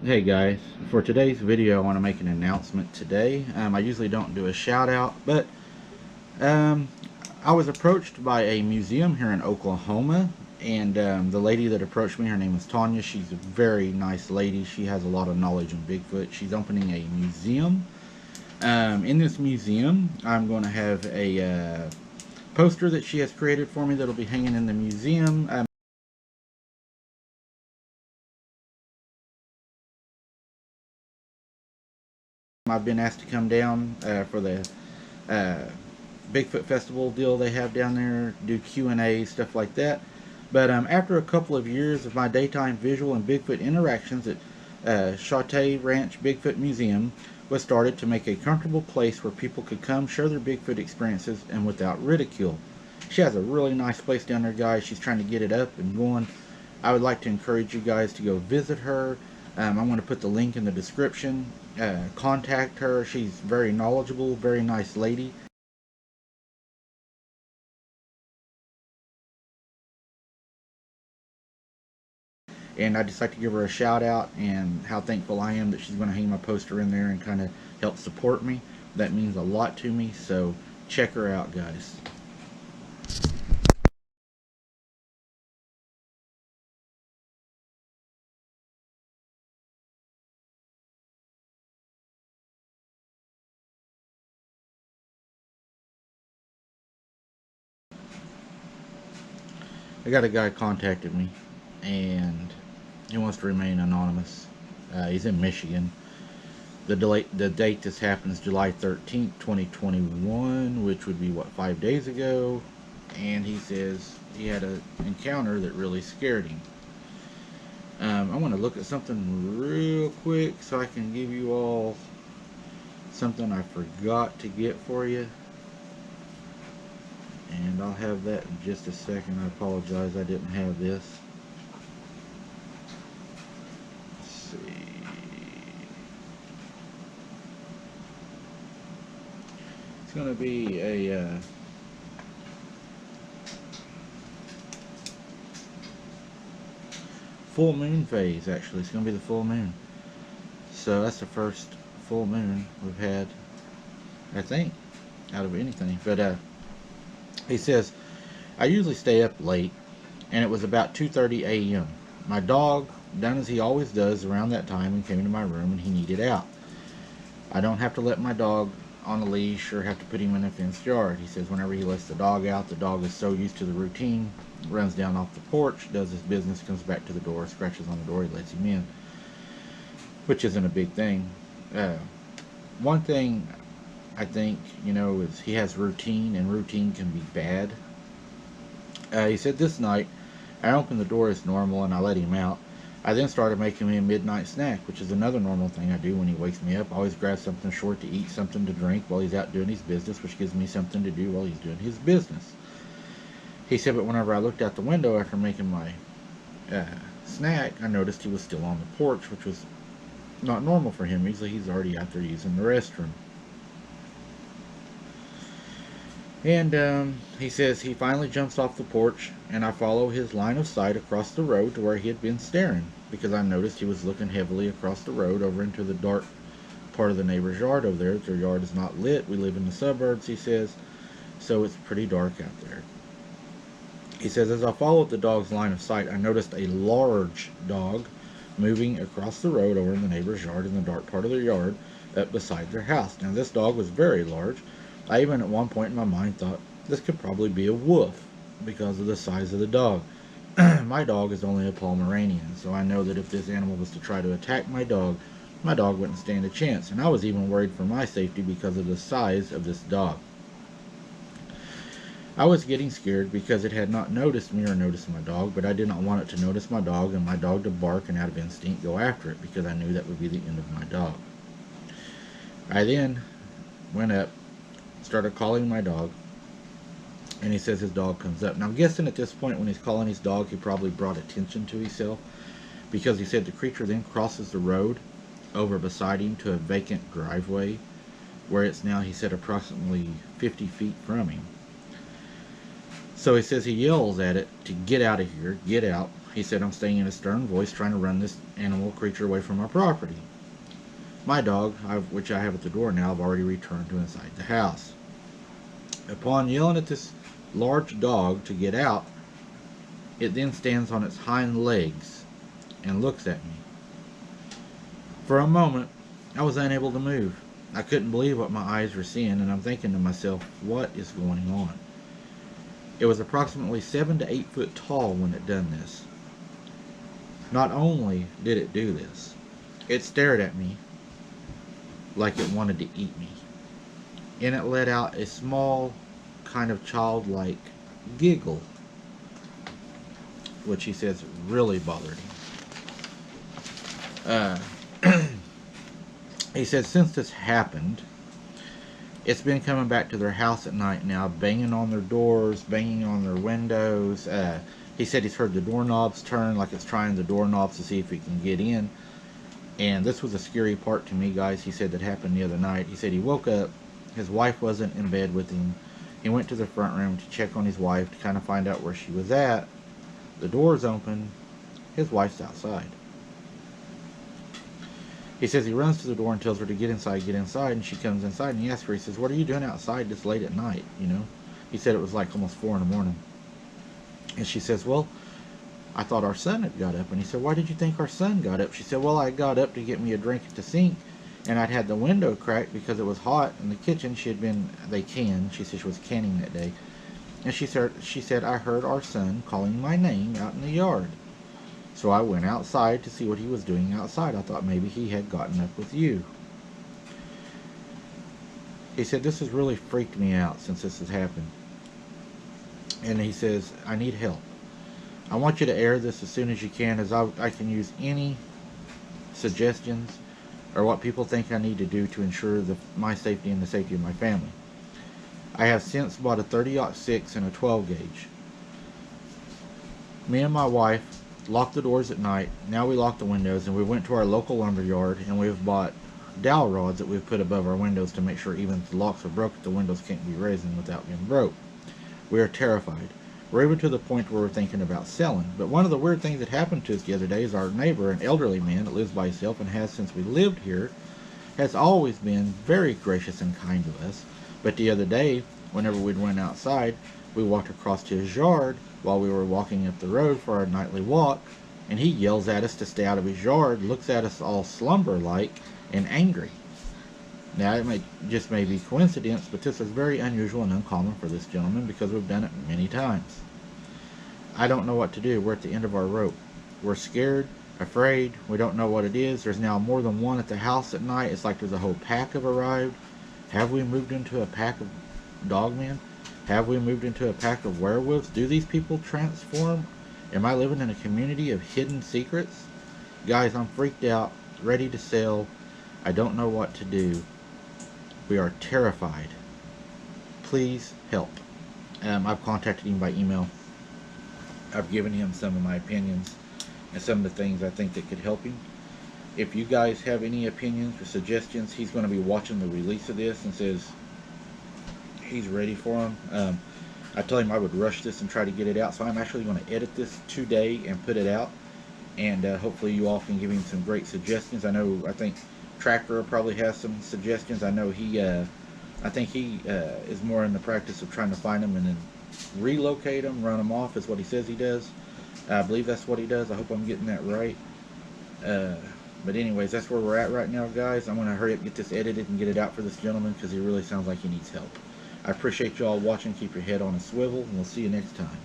Hey guys, for today's video I want to make an announcement today. I usually don't do a shout out, but um, I was approached by a museum here in Oklahoma, and the lady that approached me, her name is Tanya. She's a very nice lady. She has a lot of knowledge on Bigfoot. She's opening a museum. In this museum, I'm going to have a poster that she has created for me that'll be hanging in the museum. I've been asked to come down for the uh, Bigfoot Festival deal they have down there, do Q&A, stuff like that. But after a couple of years of my daytime visual and Bigfoot interactions at Chate Ranch Bigfoot Museum was started to make a comfortable place where people could come share their Bigfoot experiences and without ridicule. She has a really nice place down there, guys. She's trying to get it up and going. I would like to encourage you guys to go visit her. I'm going to put the link in the description. Contact her. She's very knowledgeable, very nice lady. And I'd just like to give her a shout out and how thankful I am that she's going to hang my poster in there and kind of help support me. That means a lot to me, so check her out, guys. I got a guy contacted me, and he wants to remain anonymous. He's in Michigan. The date this happened is July 13th, 2021, which would be, what, 5 days ago. And he says he had an encounter that really scared him. I want to look at something real quick so I can give you all something I forgot to get for you. And I'll have that in just a second. I apologize I didn't have this. Let's see. It's going to be a full moon phase, actually. It's going to be the full moon. So that's the first full moon we've had, I think, out of anything. But he says, I usually stay up late, and it was about 2:30 a.m. My dog, done as he always does around that time, and came into my room, and he needed out. I don't have to let my dog on a leash or have to put him in a fenced yard. He says whenever he lets the dog out, the dog is so used to the routine, runs down off the porch, does his business, comes back to the door, scratches on the door, he lets him in, which isn't a big thing. One thing I think, is he has routine, and routine can be bad. He said this night, I opened the door as normal and I let him out. I then started making him a midnight snack, which is another normal thing I do when he wakes me up. I always grab something short to eat, something to drink while he's out doing his business, which gives me something to do while he's doing his business. He said, but whenever I looked out the window after making my snack, I noticed he was still on the porch, which was not normal for him. Usually he's already out there using the restroom. And he says he finally jumps off the porch, and I follow his line of sight across the road to where he had been staring, because I noticed he was looking heavily across the road over into the dark part of the neighbor's yard over there. Their yard is not lit. We live in the suburbs, he says, so it's pretty dark out there. He says, as I followed the dog's line of sight, I noticed a large dog moving across the road over in the neighbor's yard in the dark part of their yard up beside their house. Now, this dog was very large. I even at one point in my mind thought this could probably be a wolf because of the size of the dog. My dog is only a Pomeranian, so I know that if this animal was to try to attack my dog wouldn't stand a chance. And I was even worried for my safety because of the size of this dog. I was getting scared because it had not noticed me or noticed my dog, but I did not want it to notice my dog and my dog to bark and out of instinct go after it, because I knew that would be the end of my dog. I then went up, started calling my dog, and he says his dog comes up. Now I'm guessing at this point when he's calling his dog, he probably brought attention to himself, because he said the creature then crosses the road over beside him to a vacant driveway where it's now, he said, approximately 50 feet from him. So he says he yells at it to get out of here, get out. He said, I'm staying in a stern voice trying to run this animal creature away from our property. My dog, which I have at the door now, I've already returned to inside the house. Upon yelling at this large dog to get out, it then stands on its hind legs and looks at me. For a moment, I was unable to move. I couldn't believe what my eyes were seeing, and I'm thinking to myself, what is going on? It was approximately 7 to 8 foot tall when it done this. Not only did it do this, it stared at me like it wanted to eat me. And it let out a small, kind of childlike giggle, which he says really bothered him. He said since this happened, it's been coming back to their house at night now, banging on their doors, banging on their windows. He said he's heard the doorknobs turn like it's trying the doorknobs to see if he can get in. And this was a scary part to me, guys. He said that happened the other night. He said he woke up, his wife wasn't in bed with him. He went to the front room to check on his wife to kind of find out where she was at. The door's open, his wife's outside. He says he runs to the door and tells her to get inside, and she comes inside and he asks her, he says, what are you doing outside this late at night, you know? He said it was like almost 4 in the morning. And she says, well, I thought our son had got up. And he said, why did you think our son got up? She said, well, I got up to get me a drink at the sink, and I'd had the window cracked because it was hot in the kitchen. She said she was canning that day. And she said, I heard our son calling my name out in the yard. So I went outside to see what he was doing outside. I thought maybe he had gotten up with you. He said, this has really freaked me out since this has happened. And he says, I need help. I want you to air this as soon as you can, as I can use any suggestions or what people think I need to do to ensure my safety and the safety of my family. I have since bought a 30-06 and a 12 gauge. Me and my wife locked the doors at night. Now we lock the windows, and we went to our local lumber yard, and we've bought dowel rods that we've put above our windows to make sure even if the locks are broken, the windows can't be raising without being broke. We are terrified. We're even to the point where we're thinking about selling. But one of the weird things that happened to us the other day is our neighbor, an elderly man that lives by himself and has since we lived here, has always been very gracious and kind to us. But the other day, whenever we'd went outside, we walked across to his yard while we were walking up the road for our nightly walk, and he yells at us to stay out of his yard, looks at us all slumber-like and angry. Now, it may be coincidence, but this is very unusual and uncommon for this gentleman because we've done it many times. I don't know what to do. We're at the end of our rope. We're scared, afraid. We don't know what it is. There's now more than one at the house at night. It's like there's a whole pack have arrived. Have we moved into a pack of dogmen? Have we moved into a pack of werewolves? Do these people transform? Am I living in a community of hidden secrets? Guys, I'm freaked out, ready to sell. I don't know what to do. We are terrified. Please help. I've contacted him by email. I've given him some of my opinions and some of the things I think that could help him. If you guys have any opinions or suggestions, he's going to be watching the release of this and says he's ready for them. I told him I would rush this and try to get it out, so I'm actually going to edit this today and put it out, and hopefully you all can give him some great suggestions. I think Tracker probably has some suggestions. I know I think he is more in the practice of trying to find them and then relocate them, run them off is what he says he does. I believe that's what he does. I hope I'm getting that right. But anyways, that's where we're at right now, guys. I'm going to hurry up, get this edited, and get it out for this gentleman because he really sounds like he needs help. I appreciate you all watching. Keep your head on a swivel, and we'll see you next time.